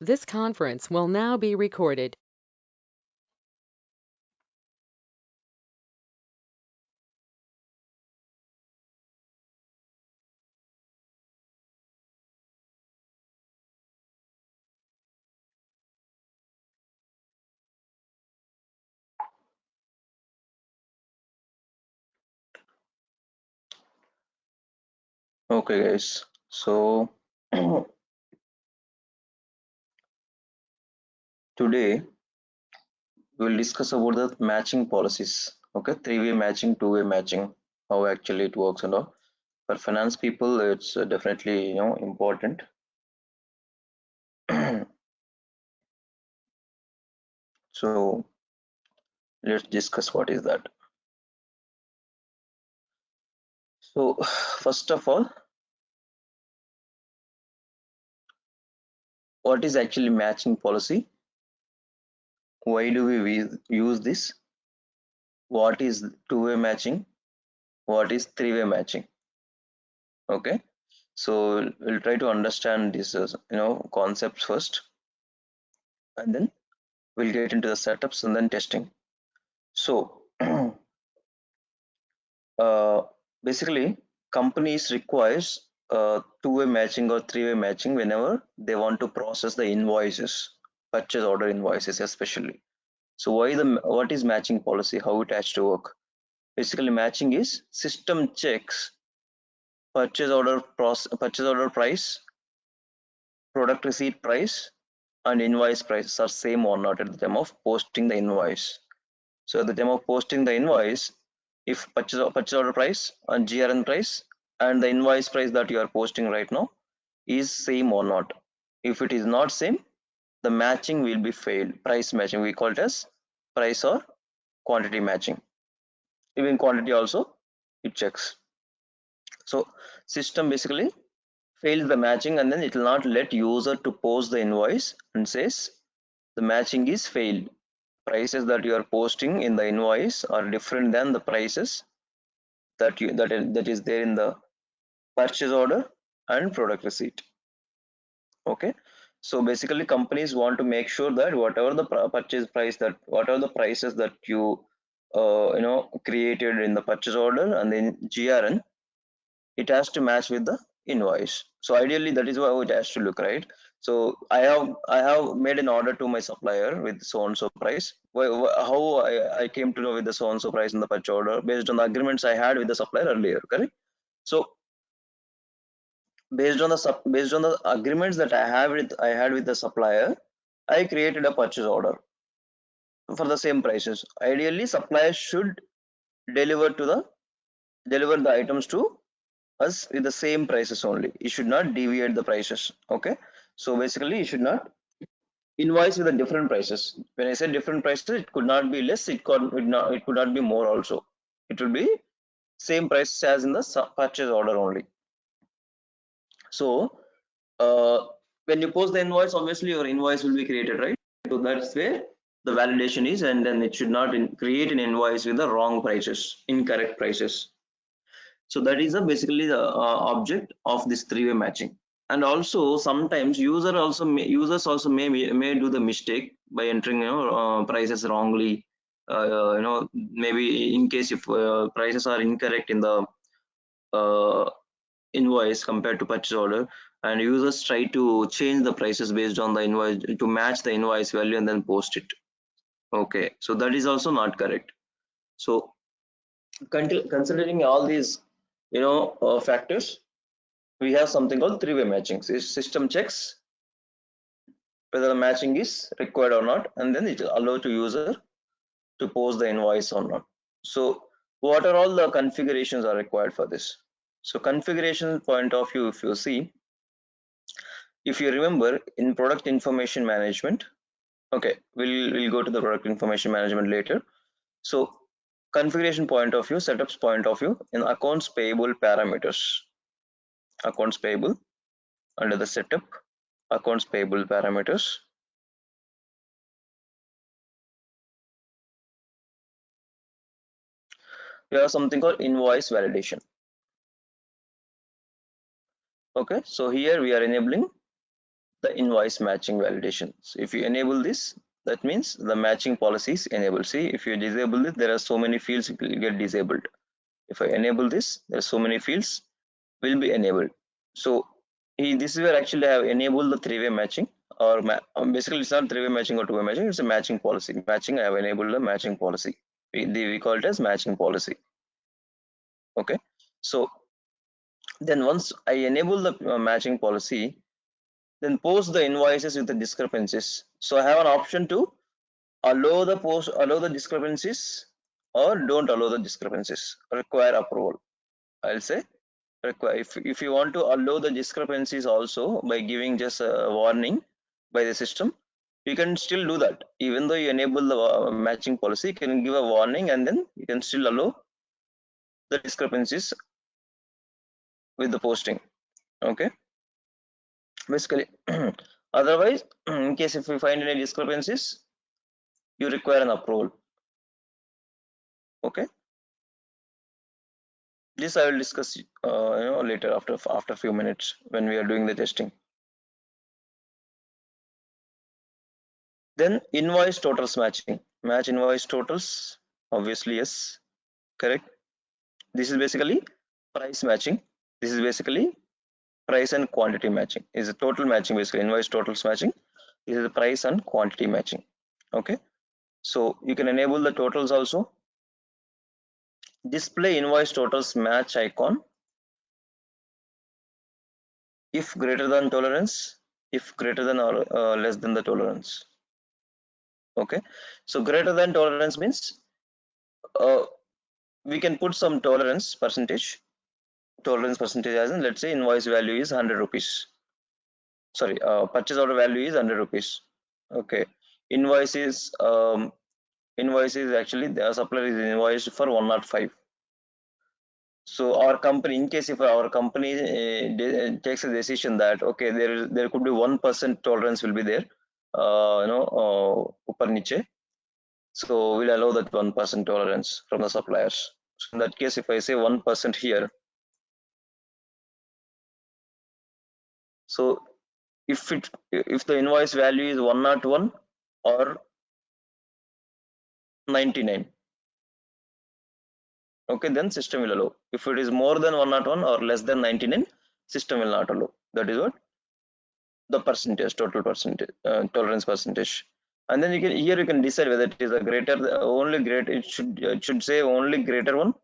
This conference will now be recorded. Okay, guys. So today we'll discuss about the matching policies. Okay, three-way matching, two-way matching, how actually it works and all. For finance people, it's definitely important. So let's discuss what is that. So first of all, what is actually matching policy? Why do we use this? What is two-way matching? What is three-way matching? Okay, so we'll try to understand these concepts first, and then we'll get into the setups and then testing. So uh, basically companies requires two-way matching or three-way matching whenever they want to process the invoices, purchase order invoices especially. So what is matching policy, how it has to work? Basically matching is system checks purchase order price, product receipt price, and invoice prices are same or not at the time of posting the invoice. So at the time of posting the invoice, if purchase order price and GRN price and the invoice price that you are posting right now is same or not. If it is not same, the matching will be failed. Price matching, we call it as price or quantity matching. Even quantity also it checks. So system basically fails the matching and then it will not let user to post the invoice and says the matching is failed. Prices that you are posting in the invoice are different than the prices that is there in the purchase order and product receipt. Okay, so basically companies want to make sure that whatever the purchase price, that whatever the prices that you created in the purchase order and then GRN, it has to match with the invoice. So ideally that is how it has to look, right? So I have made an order to my supplier with so and so price. How I came to know with the so and so price in the purchase order based on the agreements I had with the supplier earlier, correct? So based on the agreements that I had with the supplier, I created a purchase order for the same prices. Ideally supplier should deliver to the deliver the items to us with the same prices only. It should not deviate the prices. Okay, so basically it should not invoice with the different prices. When I say different prices, it could not be less, it could not be more also. It will be same price as in the purchase order only. So when you post the invoice, obviously your invoice will be created, right? So that's where the validation is, and then it should not create an invoice with the wrong prices, incorrect prices. So that is basically the object of this three-way matching. And also sometimes users also may do the mistake by entering prices wrongly. Maybe in case if prices are incorrect in the uh, invoice compared to purchase order, and users try to change the prices based on the invoice to match the invoice value and then post it. Okay, so that is also not correct. So considering all these factors, we have something called three-way matching. System checks whether the matching is required or not, and then it allows to user to post the invoice or not. So what are all the configurations are required for this? So configuration point of view, if you see, if you remember in product information management, okay, we'll go to the product information management later. So configuration point of view, setups point of view, in accounts payable parameters, accounts payable, under the setup, accounts payable parameters, we have something called invoice validation. Okay, so here we are enabling the invoice matching validation. So if you enable this, that means the matching policy is enabled. See, if you disable it, there are so many fields will get disabled. If I enable this, there are so many fields will be enabled. So this is where actually I have enabled the three-way matching, or basically it's not three-way matching or two-way matching, it's a matching policy. Matching, I have enabled a matching policy. We call it as matching policy. Okay, so then once I enable the matching policy, then post the invoices with the discrepancies. So I have an option to allow the discrepancies, or don't allow the discrepancies, require approval. I'll say require. If you want to allow the discrepancies also by giving just a warning by the system, you can still do that. Even though you enable the matching policy, you can give a warning and then you can still allow the discrepancies with the posting. Okay, basically. Otherwise, in case if you find any discrepancies, you require an approval. Okay, this I will discuss later after few minutes when we are doing the testing. Then invoice totals matching. Match invoice totals. Obviously, yes, correct. This is basically price matching. This is basically price and quantity matching. Is a total matching, basically invoice totals matching. This is the price and quantity matching. Okay, so you can enable the totals also. Display invoice totals match icon if greater than tolerance, if greater than or less than the tolerance. Okay, so greater than tolerance means uh, we can put some tolerance percentage as in, let's say invoice value is 100 rupees. Sorry, purchase order value is 100 rupees. Okay, invoice is actually the supplier is invoiced for 105. So our company, in case if our company takes a decision that okay, there could be 1% tolerance will be there, upper niche, so we'll allow that 1% tolerance from the suppliers. So in that case, if I say 1% here, so if the invoice value is 101 or 99, okay, then system will allow. If it is more than 101 or less than 99, system will not allow. That is what the percentage, total percentage, tolerance percentage. And then you can decide whether it is a greater, only great, it should say only greater one.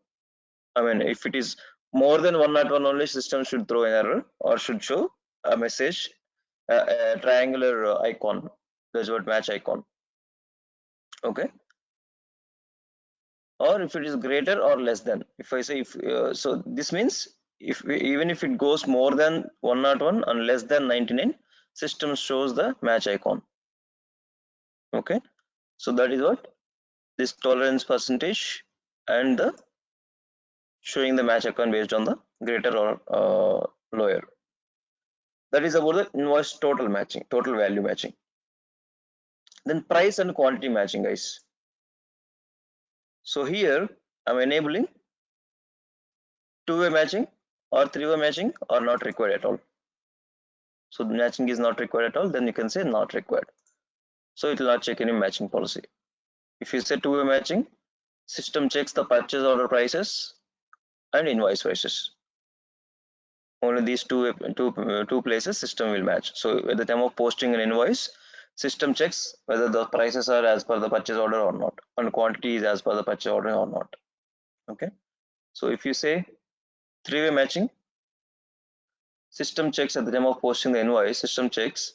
I mean, if it is more than 101, only system should throw an error or should show a message, a triangular icon. That's what match icon. Okay, or if it is greater or less than, if I say if so this means even if it goes more than 101 and less than 99, system shows the match icon. Okay, so that is what this tolerance percentage and the showing the match icon based on the greater or lower. That is about the invoice total matching, total value matching. Then price and quantity matching, guys. So here I'm enabling two-way matching or three-way matching or not required at all. So the matching is not required at all, then you can say not required. So it will not check any matching policy. If you say two-way matching, system checks the purchase order prices and invoice prices. Only these two places system will match. So at the time of posting an invoice, system checks whether the prices are as per the purchase order or not, and quantity is as per the purchase order or not. Okay, so if you say three-way matching, system checks at the time of posting the invoice, system checks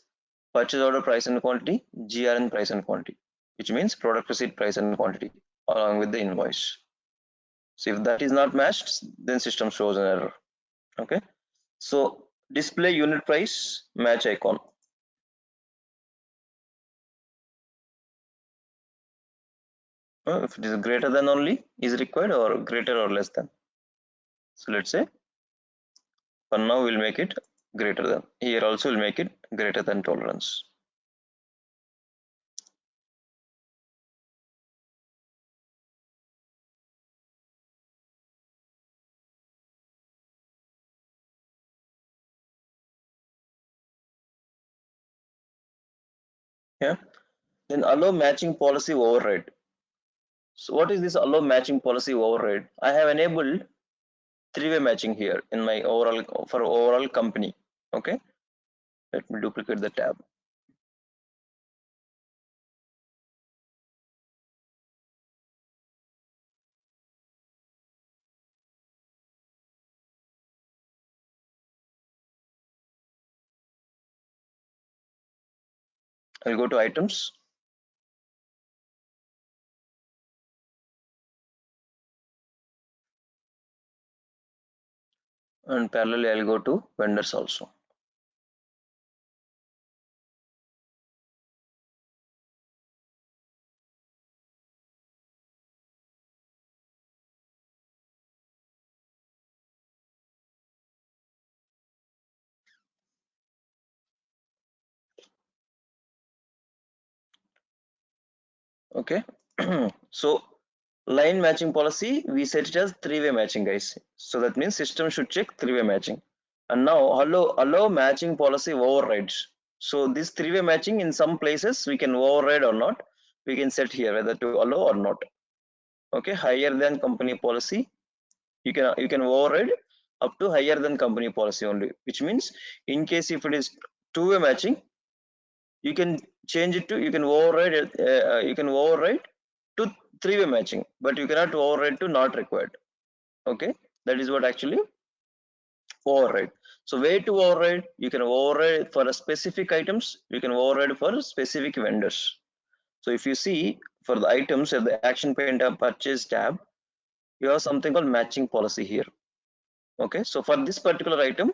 purchase order price and quantity, GRN price and quantity, which means product receipt price and quantity along with the invoice. So if that is not matched, then system shows an error. Okay, so display unit price match icon. If it is greater than only is required or greater or less than. So let's say for now we'll make it greater than. Here also we'll make it greater than tolerance. Yeah. Then allow matching policy override. So what is this allow matching policy override? I have enabled three-way matching here in my overall for overall company. Okay. Let me duplicate the tab. I'll go to items and parallelly I'll go to vendors also. Okay. So line matching policy, we set it as three-way matching, guys. So that means system should check three-way matching. And now allow matching policy overrides. So this three-way matching in some places we can override or not. We can set here whether to allow or not. Okay, higher than company policy. You can override up to higher than company policy only, which means in case if it is two-way matching, you can change it to you can override to three-way matching, but you cannot override to not required. Okay, that is what actually override. So way to override, you can override for a specific items, you can override for specific vendors. So if you see for the items at the action point tab purchase tab, you have something called matching policy here. Okay, so for this particular item,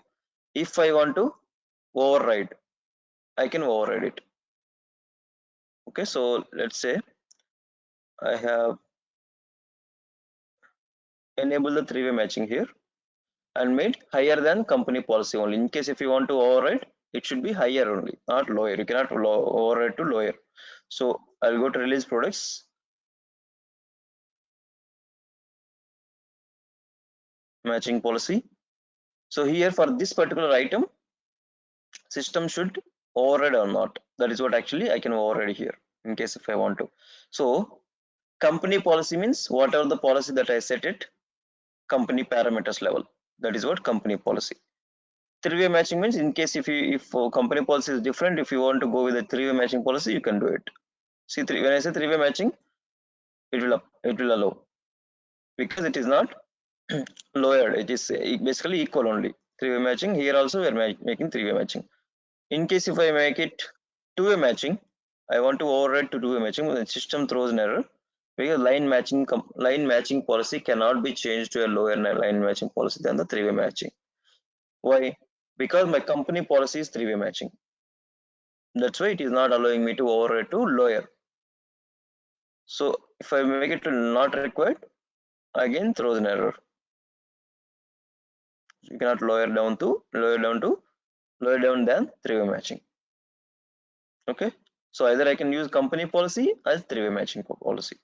if I want to override, I can override it. Okay, so let's say I have enabled the three-way matching here and made higher than company policy only. In case if you want to override, it should be higher only, not lower. You cannot override to lower. So I'll go to release products, matching policy. So here for this particular item, system should override or not. That is what actually I can override here in case if I want to. So company policy means whatever the policy that I set it, company parameters level. That is what company policy. Three-way matching means in case if company policy is different, if you want to go with a three-way matching policy, you can do it. See, when I say three-way matching, it will allow because it is not lowered. It is basically equal only. Three-way matching here also we are making three-way matching. In case if I make it two-way matching, I want to override to two-way matching. The system throws an error because line matching policy cannot be changed to a lower line matching policy than the three-way matching. Why? Because my company policy is three-way matching. That's why it is not allowing me to override to lower. So if I make it to not required, again throws an error. You cannot lower down than three-way matching. Okay. So either I can use company policy as three-way matching policy.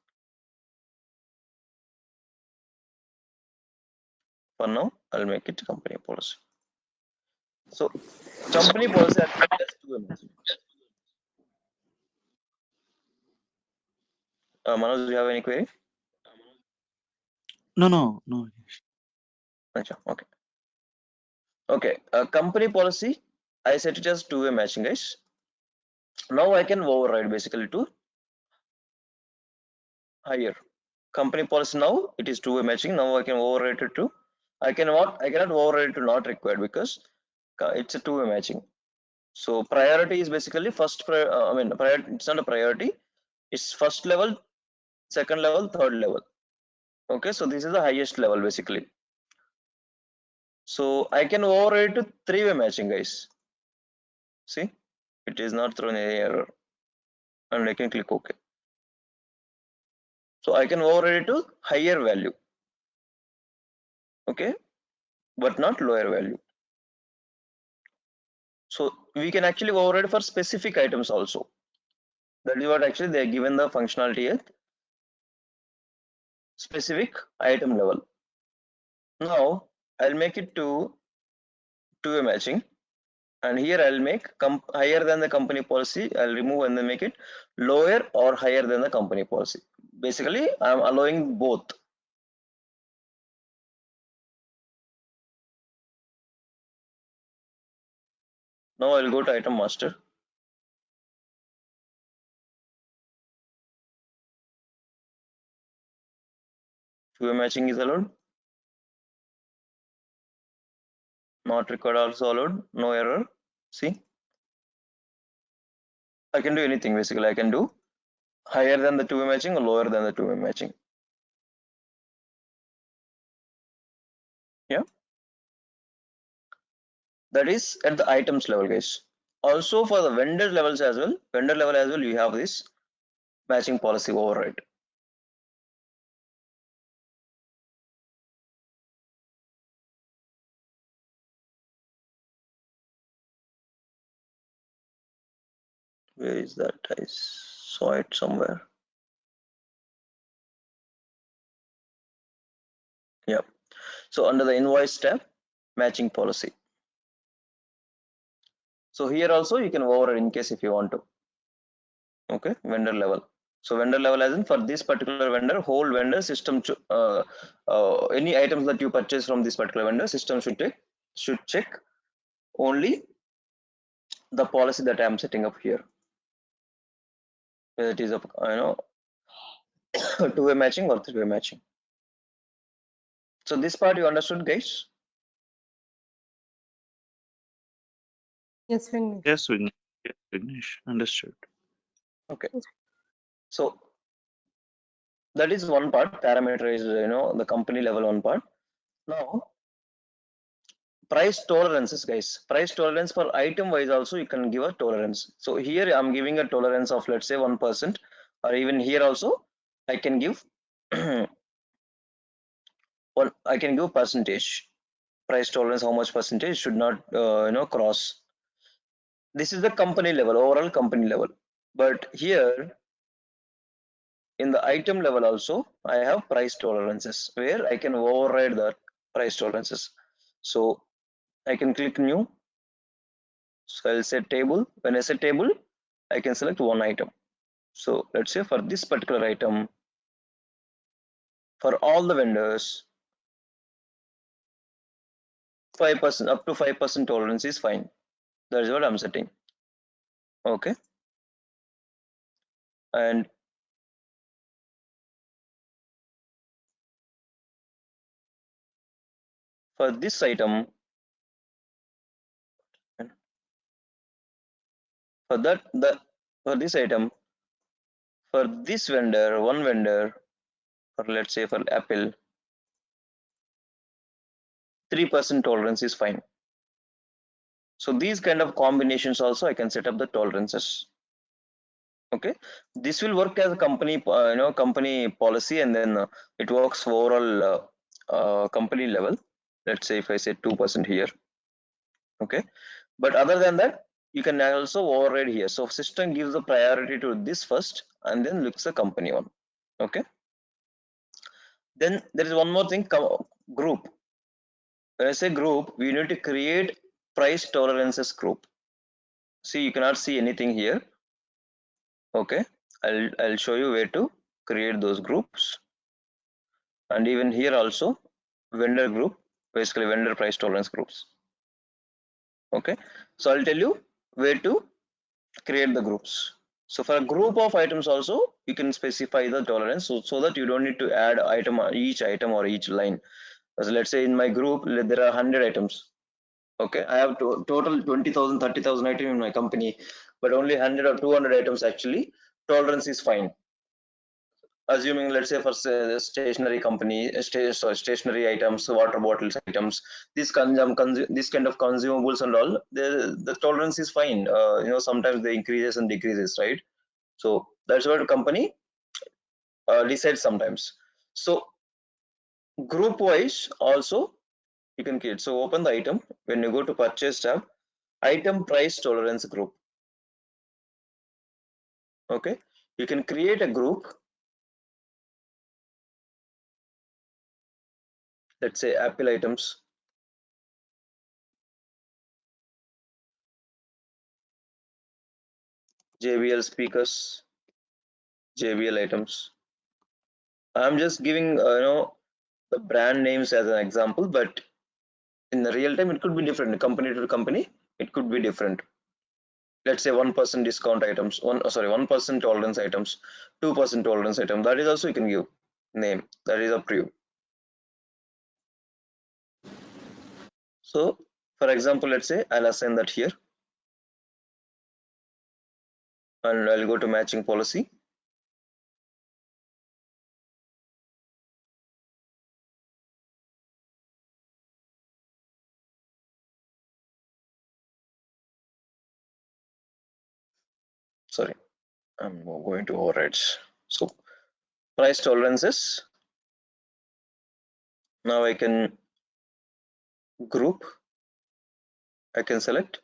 For now, I'll make it company policy. So company policy has two-way matching. Manoj, do you have any query? No. Okay. Okay. Company policy, I set it as two-way matching, guys. Now I can override basically to higher. Company policy now it is two-way matching. Now I can override it to I cannot override it to not required because it's a two-way matching. So priority is basically priority, it's not a priority. It's first level, second level, third level. Okay, so this is the highest level basically. So I can override to three-way matching, guys. See, it is not thrown any error, and I can click OK. So I can override it to higher value. Okay, but not lower value. So we can actually override for specific items also. That is what actually they are given the functionality at specific item level. Now I'll make it to two-way matching. and here I'll make higher than the company policy. I'll remove and then make it lower or higher than the company policy. Basically, I'm allowing both. Now I'll go to item master. Two-way matching is allowed. Not required also allowed. No error. See, I can do anything basically. I can do higher than the two-way matching or lower than the two-way matching. Yeah, that is at the items level, guys. Also for the vendor levels as well. Vendor level as well, you have this matching policy override. Where is that? I saw it somewhere. Yeah. So under the invoice tab, matching policy. So here also you can override in case if you want to. Okay, vendor level. So vendor level as in for this particular vendor, whole vendor system, any items that you purchase from this particular vendor, system should check only the policy that I am setting up here. Whether it is a two-way matching or three-way matching. So this part you understood, guys? Yes, Vignesh. Yes, Vignesh. Yes, Vignesh. Understood. Okay. So that is one part. Parameter is the company level one part. Now price tolerances, guys. Price tolerance for item wise also you can give a tolerance. So here I'm giving a tolerance of let's say 1%, or even here also I can give I can give percentage. Price tolerance, how much percentage should not cross. This is the company level, overall company level. But here in the item level also I have price tolerances where I can override the price tolerances. So I can click new. So I'll say table. When I say table, I can select one item. So let's say for this particular item, for all the vendors, 5% up to 5% tolerance is fine. That is what I'm setting. Okay. And for this item, for this item, for this vendor, one vendor, or let's say for Apple, 3% tolerance is fine. So these kind of combinations also I can set up the tolerances. Okay, this will work as a company company policy, and then it works overall company level. Let's say if I say 2% here. Okay, but other than that you can also override here. So system gives the priority to this first and then looks the company one. Okay, then there is one more thing, group. When I say group, we need to create price tolerances group. See, you cannot see anything here. Okay, I'll show you where to create those groups. And even here also vendor group, basically vendor price tolerance groups. Okay, so I'll tell you where to create the groups. So for a group of items also you can specify the tolerance, so that you don't need to add each item or each line. So let's say in my group there are 100 items. Okay, I have total 20,000 30,000 items in my company, but only 100 or 200 items actually tolerance is fine. Assuming let's say for stationery company, stationery items, water bottles items, this kind of consumables and all, the tolerance is fine. Sometimes they increases and decreases, right? So that's what company decides sometimes. So group wise also you can create. So open the item. When you go to purchase tab, item price tolerance group. Okay, you can create a group. Let's say Apple items. JBL speakers, JBL items. I'm just giving the brand names as an example, but in the real time it could be different. Company to company, it could be different. Let's say 1% discount items, 1% tolerance items, 2% tolerance item. That is also you can give name. That is up to you. So, for example, let's say I'll assign that here, and I'll go to matching policy. Sorry, I'm going to overrides. So price tolerances. Now I can group. I can select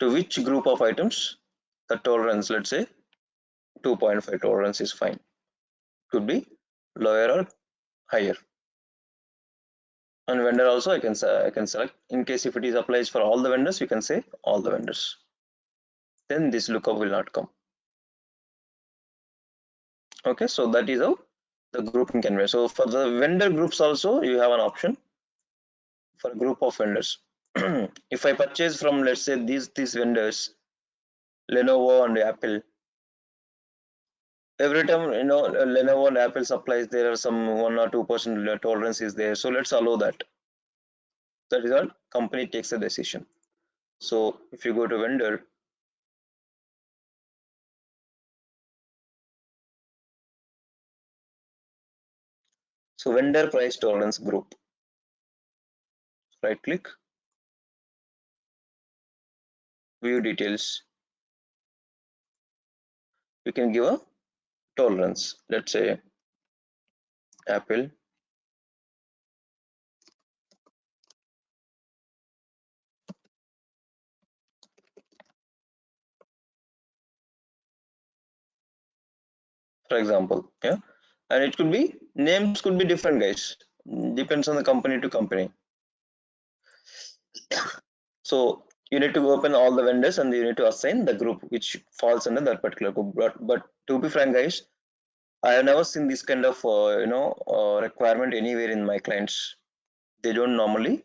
to which group of items the tolerance, let's say 2.5 tolerance is fine. Could be lower or higher. And vendor also I can select. In case if it is applies for all the vendors, you can say all the vendors. Then this lookup will not come. Okay, so that is how the grouping can be. So for the vendor groups also you have an option for a group of vendors. If I purchase from, let's say, these vendors, Lenovo and Apple, every time Lenovo and Apple supplies, there are some 1 or 2% tolerance is there. So let's allow that. That is all company takes a decision. So if you go to vendor, so vendor price tolerance group, right click, view details. You can give a tolerance, let's say Apple, for example. Yeah, and it could be, names could be different, guys, depends on the company to company. So you need to open all the vendors and you need to assign the group which falls under that particular group. But to be frank, guys, I have never seen this kind of requirement anywhere in my clients. They don't normally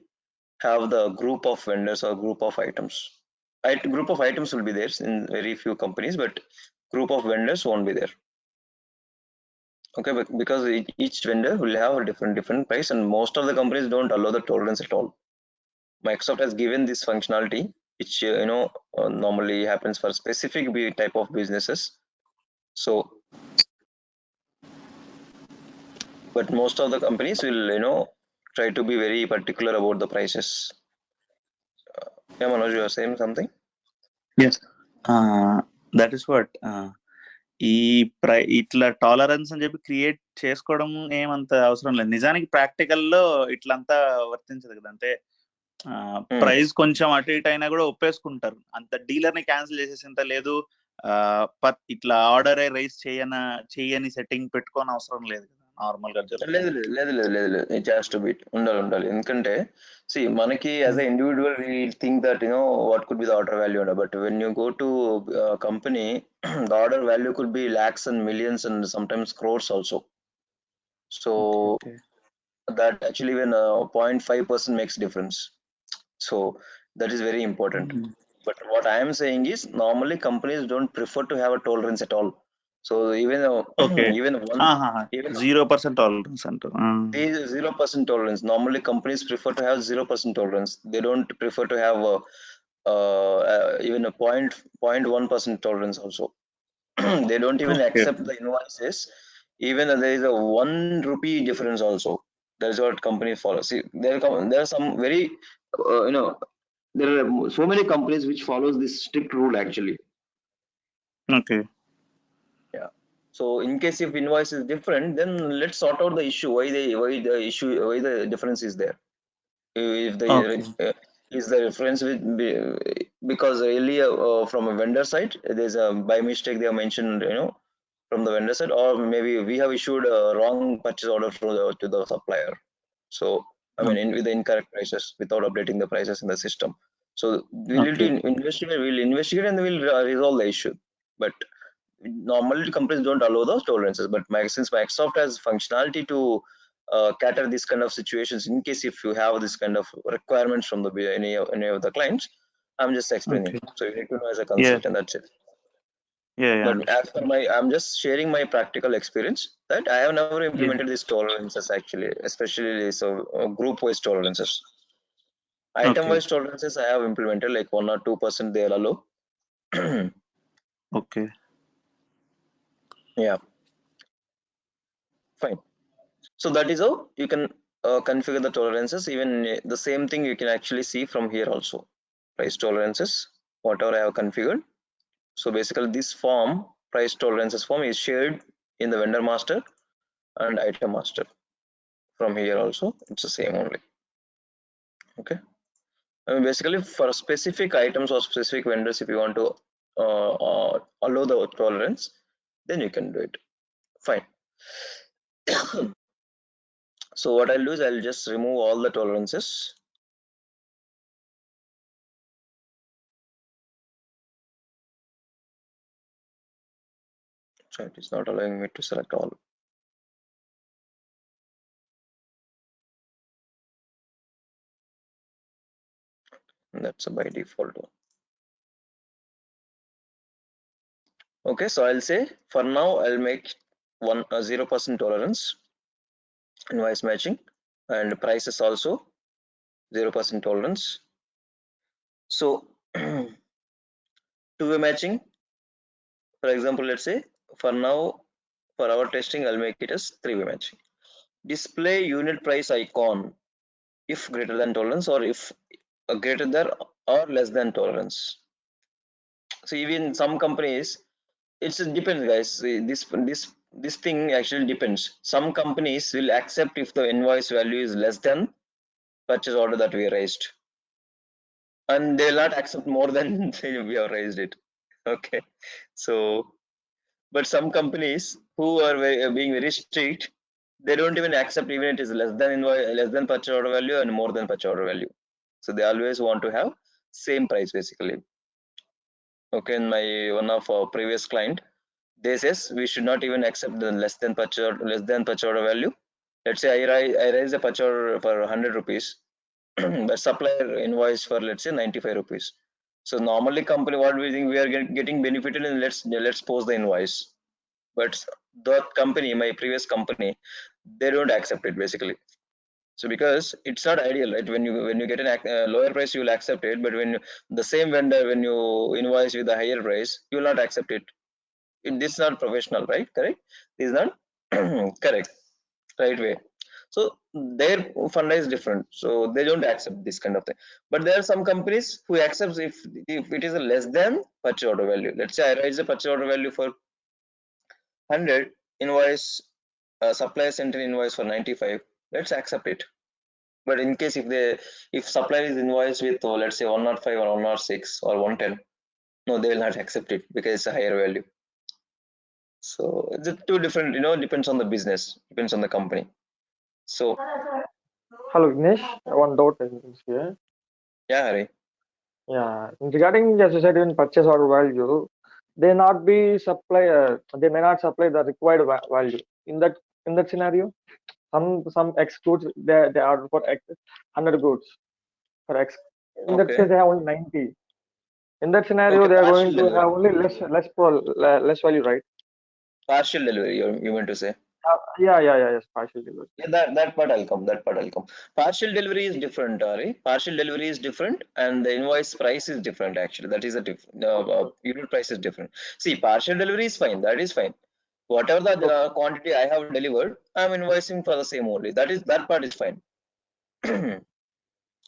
have the group of vendors or group of items. Group of items will be there in very few companies, but group of vendors won't be there. Okay, but because each vendor will have a different price, and most of the companies don't allow the tolerance at all. Microsoft has given this functionality, which normally happens for specific type of businesses. So, but most of the companies will try to be very particular about the prices. Yeah, Manoj, you are saying something? Yes. That is what. ఈ ఇట్లా tolerance అని చెప్పి create చేసుకోవడం ఏమంత అవసరం లేదు. నిజానికి practical లో ఇట్లంతా వర్తించదు కదా. అంటే ప్రైస్ కొంచెం అటు ఇటు అయినా కూడా ఒప్పేసుకుంటారు. అంత డీలర్ ని క్యాన్సిల్ చేసేసింత లేదు, ఇట్లా ఆర్డర్ రైజ్ చేయని సెట్టింగ్ పెట్టుకోని అవసరం లేదు నార్మల్ గా. లేదు, ఇట్ హ్యాస్ టు బి ఉండాలి. ఎందుకంటే see మనకి as a individual we think that what could be the order value, but when you go to a company the order value could be lakhs and millions and sometimes crores also. So that actually when 0.5% makes difference. So that is very important. But what I am saying is normally companies don't prefer to have a tolerance at all. So even 0% tolerance అంటారు. 0% tolerance. Normally companies prefer to have 0% tolerance. They don't prefer to have even a 0.1% tolerance also. They don't even accept the invoices. Even there is a 1 rupee difference also. That is what companies follow. See, there are some very there are so many companies which follows this strict rule actually. Okay. Yeah. So in case if invoice is different, then let's sort out the issue. Why the difference is there? If the is the reference with because earlier from a vendor side there's a by mistake they have mentioned from the vendor side, or maybe we have issued a wrong purchase order to the supplier. So I mean with the incorrect prices without updating the prices in the system. So we'll investigate and we'll resolve the issue. but normally companies don't allow those tolerances. But since Microsoft has functionality to cater this kind of situations in case if you have this kind of requirements from the any of the clients, I'm just explaining. Okay. So you need to know as a consultant, that's it. Yeah, But understood. as per I'm just sharing my practical experience that I have never implemented these tolerances actually, especially so group wise tolerances. Item Okay. wise tolerances I have implemented like 1 or 2% they allow. Okay. Yeah, fine. So that is how you can configure the tolerances. Even the same thing you can actually see from here also. Price tolerances, whatever I have configured. So basically this form, price tolerances form, is shared in the vendor master and item master. From here also it's the same only. Okay, I mean basically for specific items or specific vendors, if you want to allow the tolerance, then you can do it. Fine. So what I'll do is I'll just remove all the tolerances. So it is not allowing me to select all. That's a by default one. Okay, so I'll say for now I'll make 0% tolerance invoice matching, and prices also 0% tolerance. So two-way matching, for example, let's say for now for our testing I'll make it as three-way matching. Display unit price icon if greater than tolerance, or if greater than or less than tolerance. So even some companies, it depends guys. See, this thing actually depends. Some companies will accept if the invoice value is less than purchase order that we raised, and they will not accept more than we have raised it. Okay, so but some companies who are being very strict, they don't even accept even it is less than invoice, less than purchase order value and more than purchase order value. So they always want to have same price basically. Okay, in my one of our previous client, they says we should not even accept the less than purchase order value. Let's say I raise a purchase order for 100 rupees, but supplier invoice for let's say 95 rupees. So normally company, what we think we are getting benefited, and let's post the invoice. But that company, my previous company, they don't accept it basically. So because it's not ideal, right? When you get a lower price, you will accept it, but when the same vendor, when you invoice with a higher price, you will not accept it. This is not professional, right? Correct, this is not correct, right way. So their fund is different, so they don't accept this kind of thing. But there are some companies who accepts if it is a less than purchase order value. Let's say I raise the purchase order value for 100, invoice supplier sent an invoice for 95, let's accept it. But in case if supplier is invoiced with let's say 105 or 106 or 110, no, they will not accept it because it's a higher value. So it's two different, depends on the business, depends on the company. So Hello, Vignesh. One doubt is here. yeah, Hari. Yeah, regarding as you said in purchase order value, they not be supply. They may not supply the required value. In that scenario, some X goods they order for X 100 goods for X. In that Okay. case, they have only 90. In that scenario, Okay, they are partial going to delivery. have only less value, right? Partial delivery, you meant to say? Yeah, yes, partial delivery. Yeah, that part I'll come. Partial delivery is different, Ari. Partial delivery is different, and the invoice price is different. Actually, that is a different unit price is different. See, partial delivery is fine. That is fine. Whatever the quantity I have delivered, I'm invoicing for the same only. That part is fine.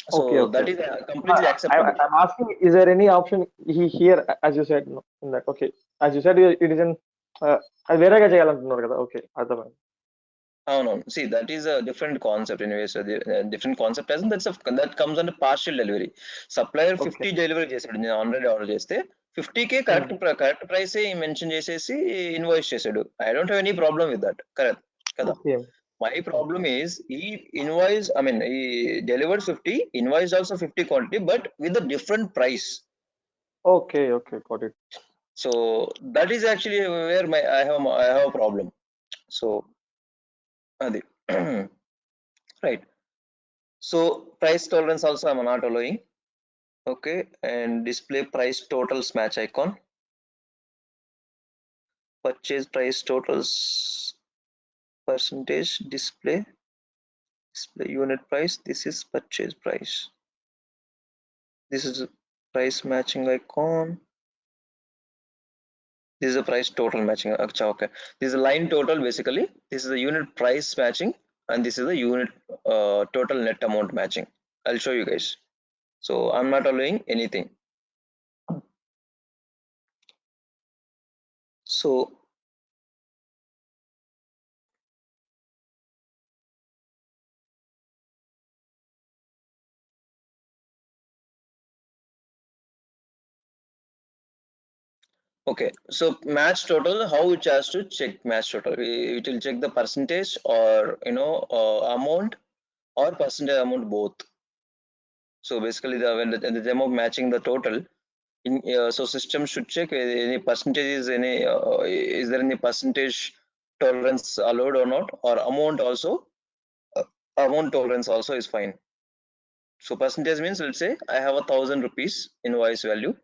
So Okay. that is completely acceptable. I'm asking, is there any option here, as you said, no, in that? Okay, as you said, it is in వేరేగా చేయాలంటున్నారు కదా. Okay, అర్థమైంది. Oh no, see, that is a different concept anyway. So different concept as in that comes under partial delivery. Supplier 50 delivery చేసాడు, నేను 100 order చేస్తే 50K correct price mention చేసేసి invoice చేసాడు. I don't have any problem with that. Correct కదా. My problem is he invoice, I mean he delivered 50, invoiced also 50 quantity, but with a different price. Okay, got it. So that is actually where I have a problem. So Adi. Right. So price tolerance also I'm not allowing. Okay, and display price totals match icon. Purchase price totals percentage display unit price. This is purchase price. This is a price matching icon. This is a price total matching. Okay, this is a line total basically. This is the unit price matching, and this is the unit total net amount matching. I'll show you guys. So I'm not allowing anything. So okay, so match total, how it has to check match total? It will check the percentage or amount or percentage amount both. So basically, when the time of matching the total, so system should check any percentage is there any percentage tolerance allowed or not, or amount also amount tolerance also is fine. So percentage means, let's say I have 1,000 rupees invoice value,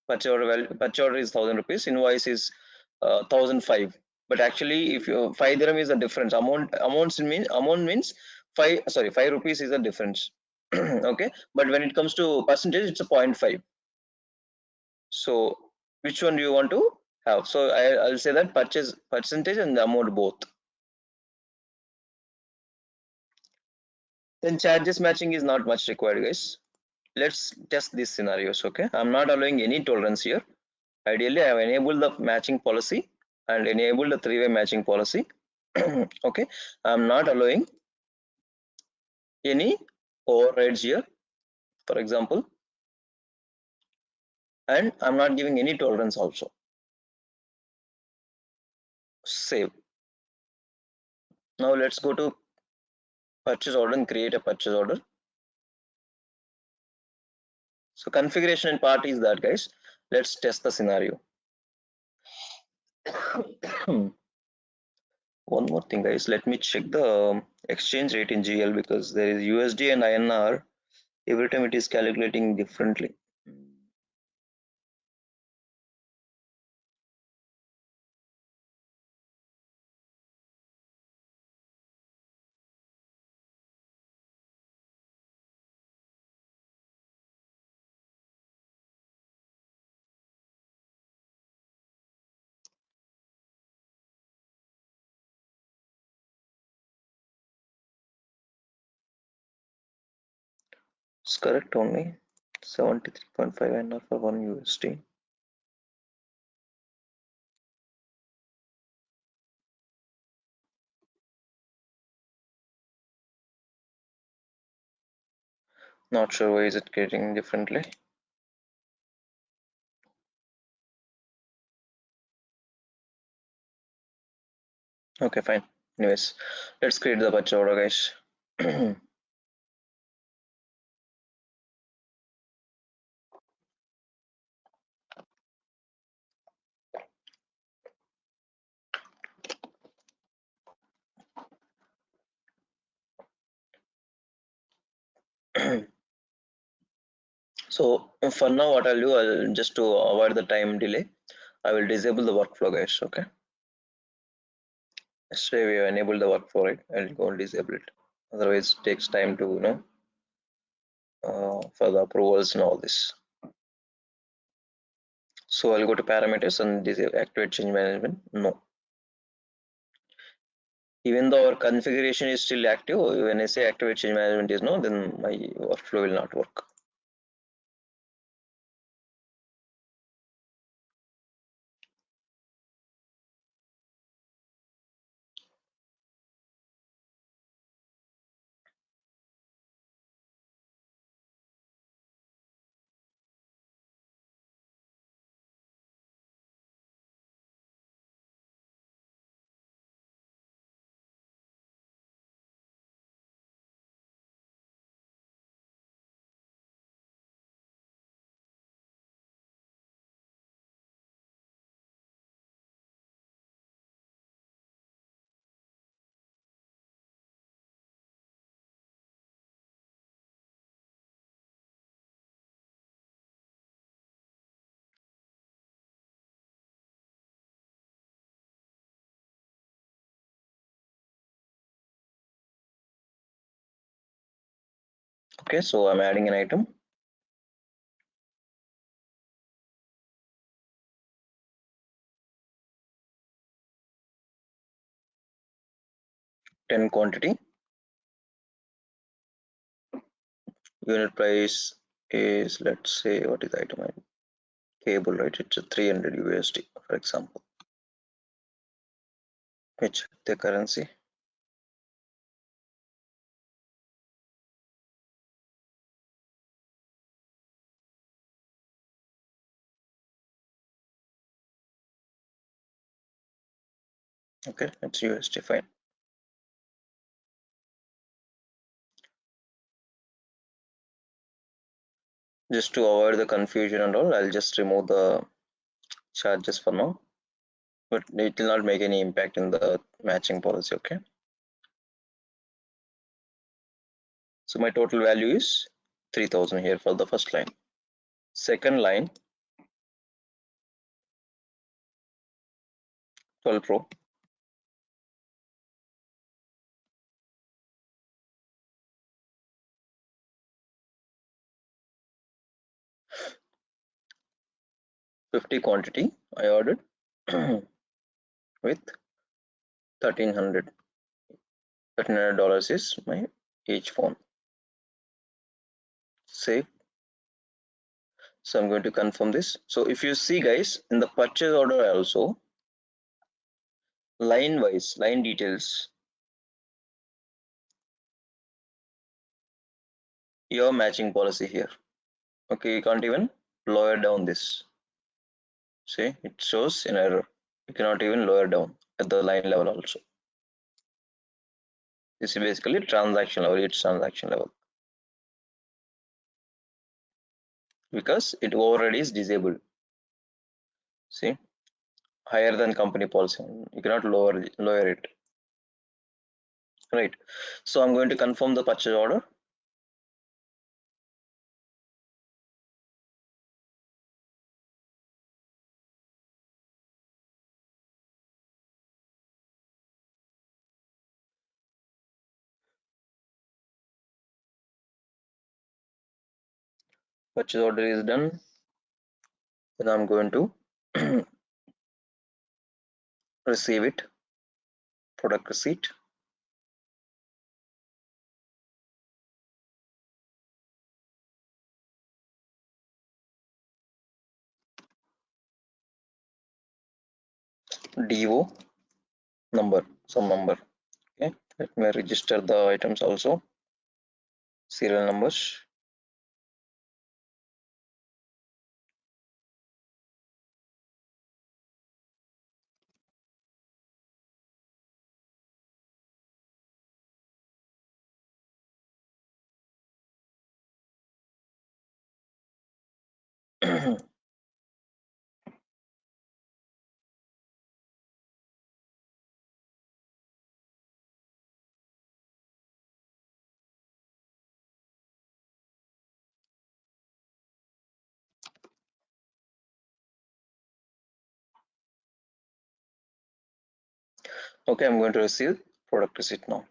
purchase order is 1,000 rupees, invoice is 1,005. But actually, if you 5 dirham is the difference, amount means 5 rupees is the difference. Okay, but when it comes to percentage, it's a 0.5. So which one do you want to have? So I'll say that purchase percentage and the amount both. Then charges matching is not much required, guys. Let's test these scenarios. Okay, I'm not allowing any tolerance here. Ideally, I have enabled the matching policy and enabled the three-way matching policy. Okay, I'm not allowing any overrides here, for example, and I'm not giving any tolerance also. Save. Now let's go to purchase order and create a purchase order. So configuration and part is that, guys. Let's test the scenario. One more thing, guys. Let me check the exchange rate in GL because there is USD and INR. Every time it is calculating differently. It's correct only. 73.5 INR for 1 USD. Not sure why is it getting differently. Okay, fine. Anyways, let's create the purchase order, guys. So for now, what I'll do, I'll just to avoid the time delay, I will disable the workflow, guys. Okay. Yesterday we have enabled the workflow, right? I'll go and disable it. Otherwise, it takes time to for the approvals and all this. So I'll go to parameters and disable activate change management. No. Even though our configuration is still active, when I say activate change management is no, then my workflow will not work. Okay, so I'm adding an item. Ten quantity. Unit price is, let's say, what is the item? Cable, right? It's a 300 USD, for example. Which the currency? Okay, it's USD, fine. Just to avoid the confusion and all, I'll just remove the charges for now, but it will not make any impact in the matching policy. Okay, so my total value is 3000 here for the first line. Second line, 12 Pro. $50 quantity I ordered with $1,300. $1,300 is my each phone. Save. So I'm going to confirm this. So if you see, guys, in the purchase order also, line wise, line details, your matching policy here. Okay, you can't even lower down this. See, it shows an error. You cannot even lower down at the line level also. This is basically transaction level. It's transaction level because it already is disabled. See, higher than company policy. You cannot lower it. Right. So I'm going to confirm the purchase order. Purchase order is done. Then I'm going to receive it. Product receipt. DO number, some number. Okay, let me register the items also. Serial numbers. Okay, I'm going to receive product receipt now.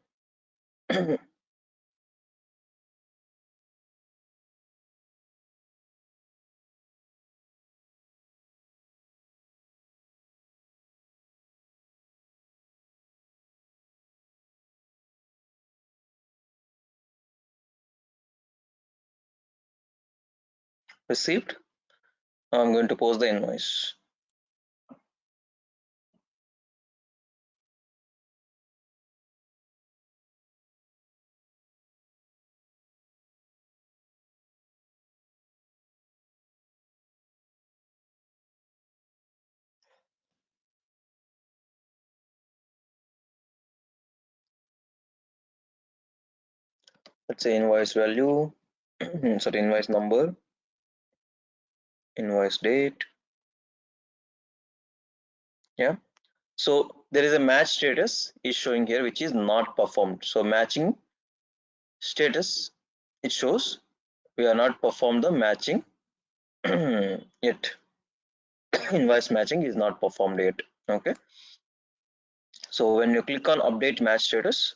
Received. Now I'm going to post the invoice. Let's say invoice value, sorry, invoice number, invoice date. Yeah. So there is a match status is showing here, which is not performed. So matching status, it shows we are not performed the matching yet. Invoice matching is not performed yet. Okay. So when you click on update match status,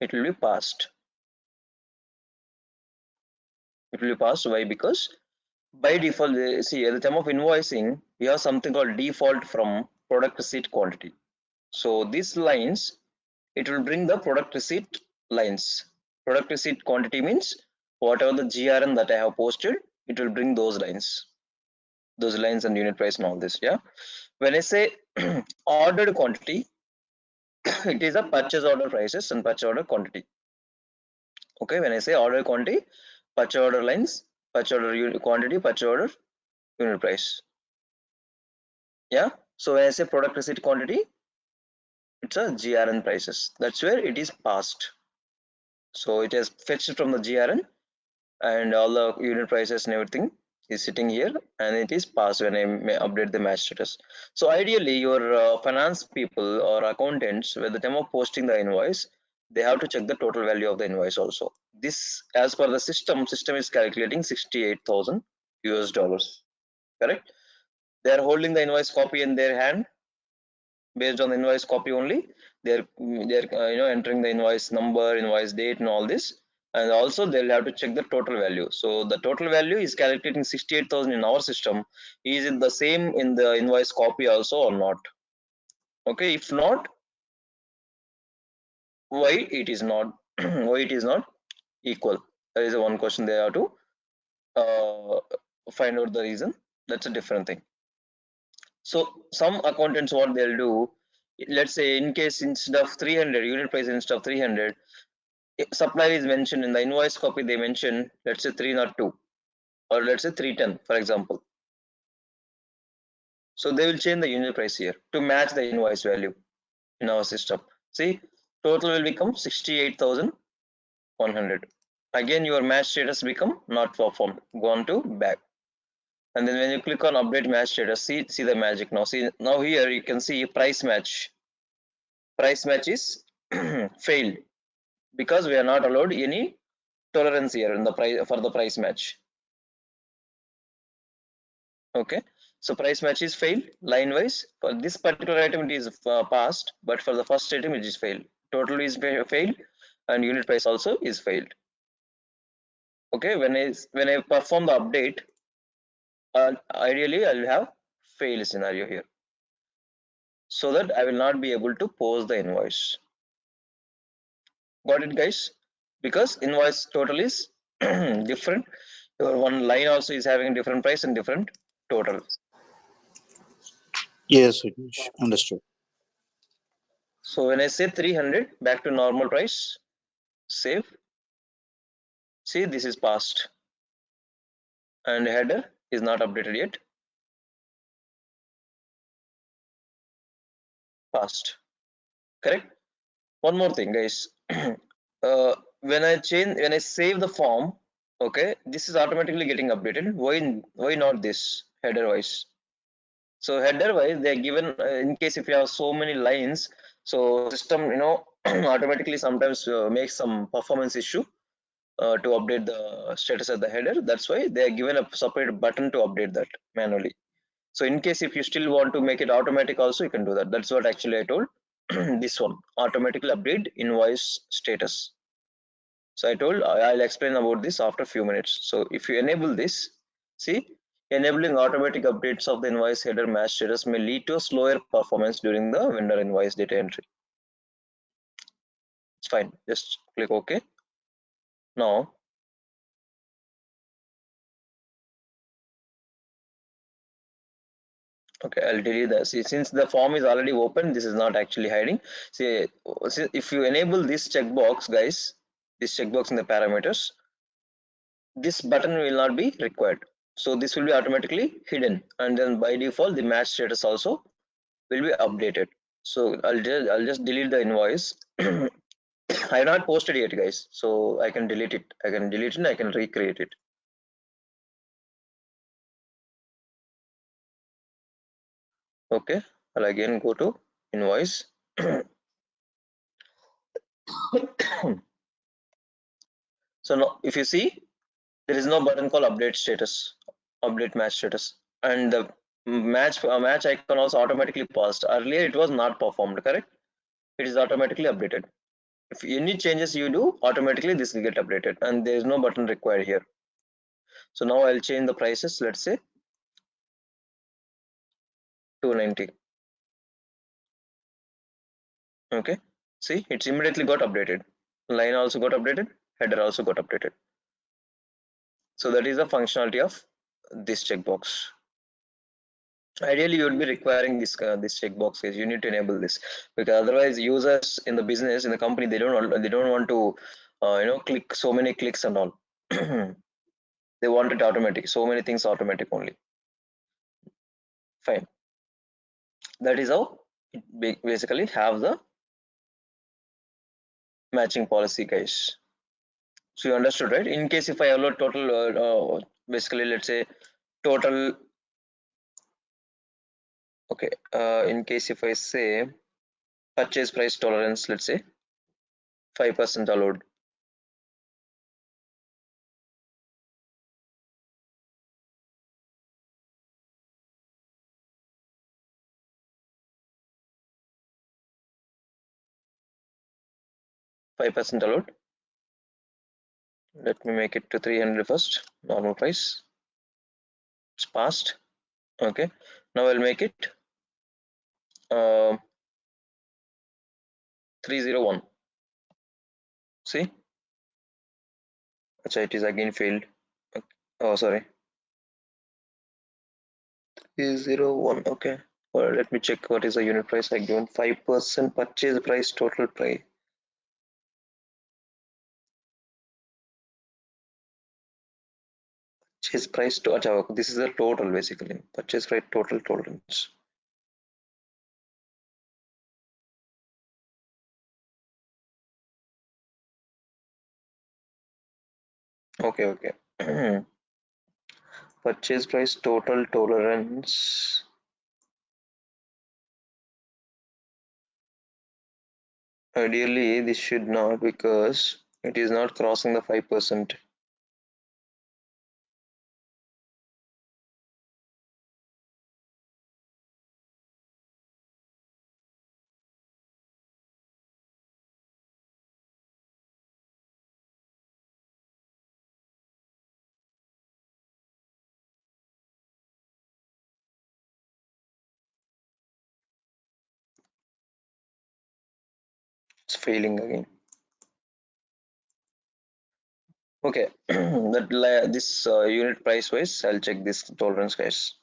it will be passed. It will be passed. Why? Because by default, see at the time of invoicing, we have something called default from product receipt quantity. So these lines, it will bring the product receipt lines. Product receipt quantity means whatever the GRN that I have posted, it will bring those lines and unit price and all this. Yeah. When I say ordered quantity, it is a purchase order prices and purchase order quantity. Okay. When I say order quantity, purchase order lines, purchase order unit quantity, purchase order unit price. Yeah. So when I say product receipt quantity, it's a GRN prices. That's where it is passed. So it has fetched from the GRN and all the unit prices and everything is sitting here, and it is passed when I may update the match status. So ideally your finance people or accountants, at the time of posting the invoice, they have to check the total value of the invoice also. This, as per the system is calculating 68,000 US dollars. Correct? They are holding the invoice copy in their hand. Based on the invoice copy only, they're entering the invoice number, invoice date and all this, and also they'll have to check the total value. So the total value is calculating 68,000 in our system. Is it the same in the invoice copy also or not? Okay, if not, why it is not why it is not equal? That is the one question they have to find out the reason. That's a different thing. So some accountants, what they'll do, let's say in case instead of 300 unit price, instead of 300, supplier is mentioned in the invoice copy, they mention let's say 302 or let's say 310 for example. So they will change the unit price here to match the invoice value in our system. See, total will become 68,100. Again your match status become not performed, gone to back. And then when you click on update match status, see the magic now. See, now here you can see price match is failed because we are not allowed any tolerance here in the price for the price match. Okay, so price match is failed line wise. For this particular item it is passed, but for the first item it is failed. Total is failed and unit price also is failed. Okay, when I perform the update, ideally I'll have fail scenario here, so that I will not be able to post the invoice. Got it, guys? Because invoice total is different. Your one line also is having different price and different total. Yes, Vignesh, understood. So when I say 300, back to normal price, save. See, this is passed and header is not updated yet. Passed. Correct. One more thing, guys. When I save the form, okay, this is automatically getting updated. Why not this header wise? So header wise, they are given in case if you have so many lines, so system automatically sometimes makes some performance issue to update the status of the header. That's why they are given a separate button to update that manually. So in case if you still want to make it automatic also, you can do that. That's what actually I told. This one, automatically update invoice status. So I told I'll explain about this after a few minutes. So if you enable this, see, enabling automatic updates of the invoice header match status may lead to a slower performance during the vendor invoice data entry. It's fine. Just click OK. Now, okay, I'll delete that. See, since the form is already open, this is not actually hiding. See, if you enable this checkbox, guys, this checkbox in the parameters, this button will not be required. So this will be automatically hidden, and then by default the match status also will be updated. So I'll just delete the invoice. I have not posted yet, guys, so I can delete it. I can recreate it. Okay, I'll again go to invoice. So now if you see, there is no button called update status, update match status, and the match icon also automatically paused. Earlier it was not performed, correct? It is automatically updated. If any changes you do, automatically this will get updated, and there is no button required here. So now I'll change the prices, let's say 290. Okay, see, it's immediately got updated. Line also got updated, header also got updated. So that is the functionality of this checkbox. Ideally, you would be requiring this checkbox. Is you need to enable this, because otherwise users in the business, in the company, they don't want to click so many clicks and all. They want it automatic, so many things automatic only. Fine, that is how it basically have the matching policy, guys. So you understood, right? In case if I allot total basically, let's say total, okay, in case if I say purchase price tolerance, let's say 5% allowed. %5 allowed. Let me make it to 300 first. Normal price. It's passed. Okay. Now I'll make it 301. See? Achha, it is again failed. Okay. Oh, sorry. 301. Okay. Well, let me check what is the unit price I given. 5% purchase price, total price. Purchase price to achha, this is the total basically. Purchase price total tolerance. Okay, okay. Purchase price total tolerance. Ideally, this should not, because it is not crossing the 5%. It's failing again. Okay, this unit price wise, I'll check this tolerance, guys.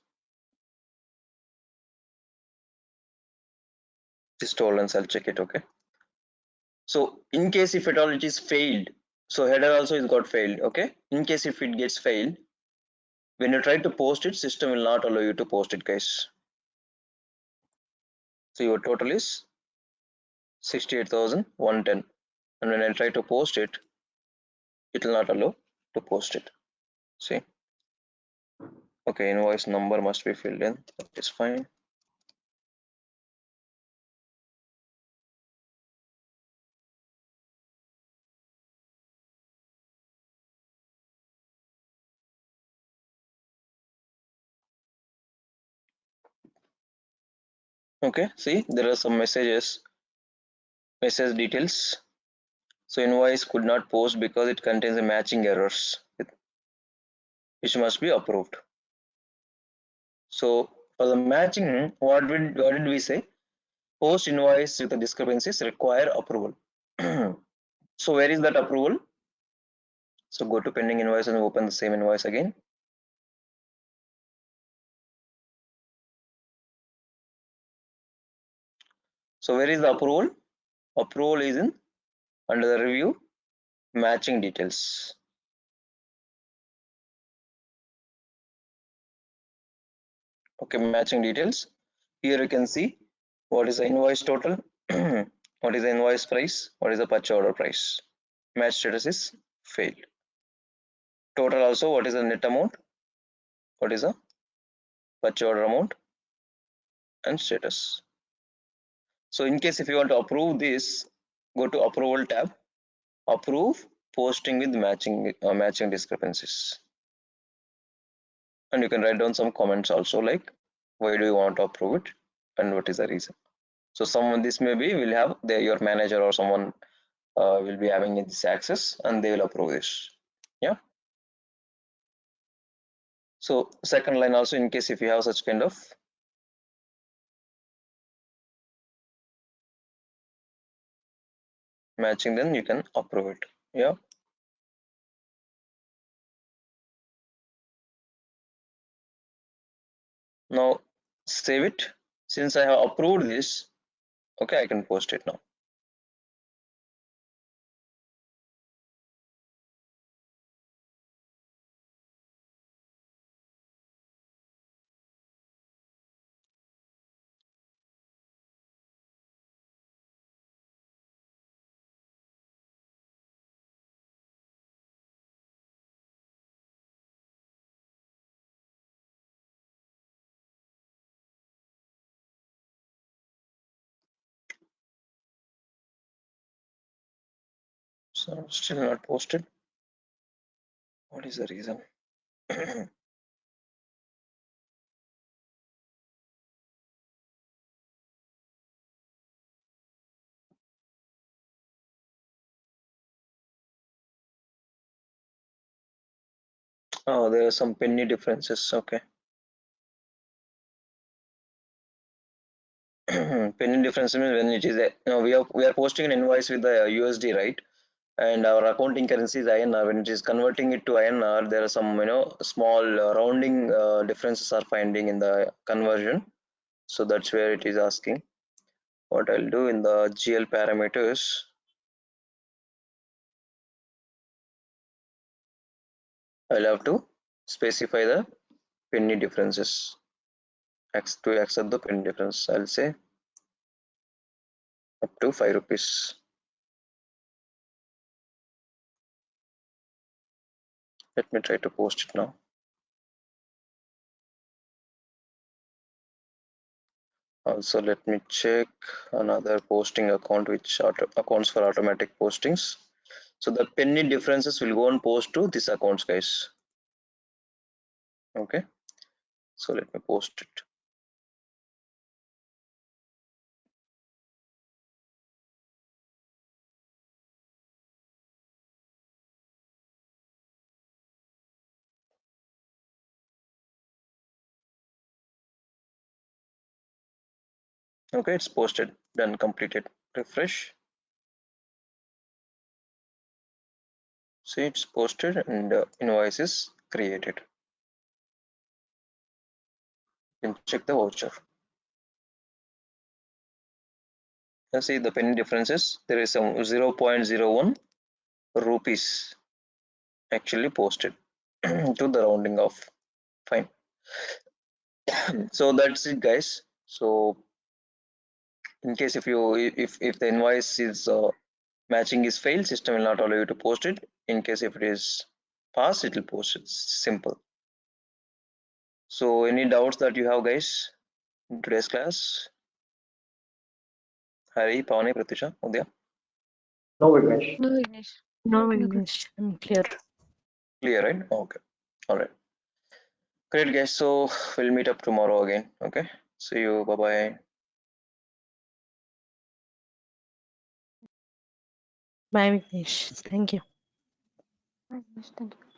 This tolerance, I'll check it. Okay. So in case if at all it is failed, so header also is got failed. Okay. In case if it gets failed, when you try to post it, system will not allow you to post it, guys. So your total is 68,110, and when I try to post it, it will not allow to post it. See. Okay, invoice number must be filled in. That is fine. Okay, see, there are some message details. So invoice could not post because it contains a matching errors, which must be approved. So for the matching, what did we say? Post invoice with the discrepancies require approval. So where is that approval? So go to pending invoice and open the same invoice again. So where is the approval? Approval is in under the review matching details. Okay, matching details. Here you can see what is the invoice total, what is the invoice price, what is the purchase order price. Match status is failed. Total also, what is the net amount, what is the purchase order amount, and status. So in case if you want to approve this, go to approval tab, approve posting with matching discrepancies, and you can write down some comments also, like why do you want to approve it and what is the reason. So someone, this maybe will have your manager or someone will be having this access, and they will approve this. Yeah. So second line also, in case if you have such kind of matching, then you can approve it. Yeah. Now save it. Since I have approved this, okay, I can post it now. So still not posted. What is the reason? Oh, there are some penny differences. Okay. Penny difference means when it is a, we are posting an invoice with the USD, right? And our accounting currency is INR. When it is converting it to INR, there are some small rounding differences are finding in the conversion. So that's where it is asking. What I'll do in the GL parameters, I'll have to specify the penny differences. To accept the penny difference, I'll say up to 5 rupees. Let me try to post it now. Also, let me check another posting account which accounts for automatic postings. So the penny differences will go and post to this accounts, guys. Okay, so let me post it. Okay, it's posted, done, completed. Refresh. See, it's posted and invoice is created. You can check the voucher. You see the penny differences. There is some 0.01 rupees actually posted to the rounding off. Fine. So that's it, guys. So in case if the invoice is matching is failed, system will not allow you to post it. In case if it is passed, it will post it. Simple. So any doubts that you have, guys, in today's class? Hari, Pavani, Pratisha, Udaya? No, Vignesh. No, Vignesh. No, Vignesh. I'm clear. Clear, right? Okay. All right. Great, guys. So we'll meet up tomorrow again. Okay. See you. Bye bye. Bye, Vignesh. Thank you. Bye, Vignesh. Thank you.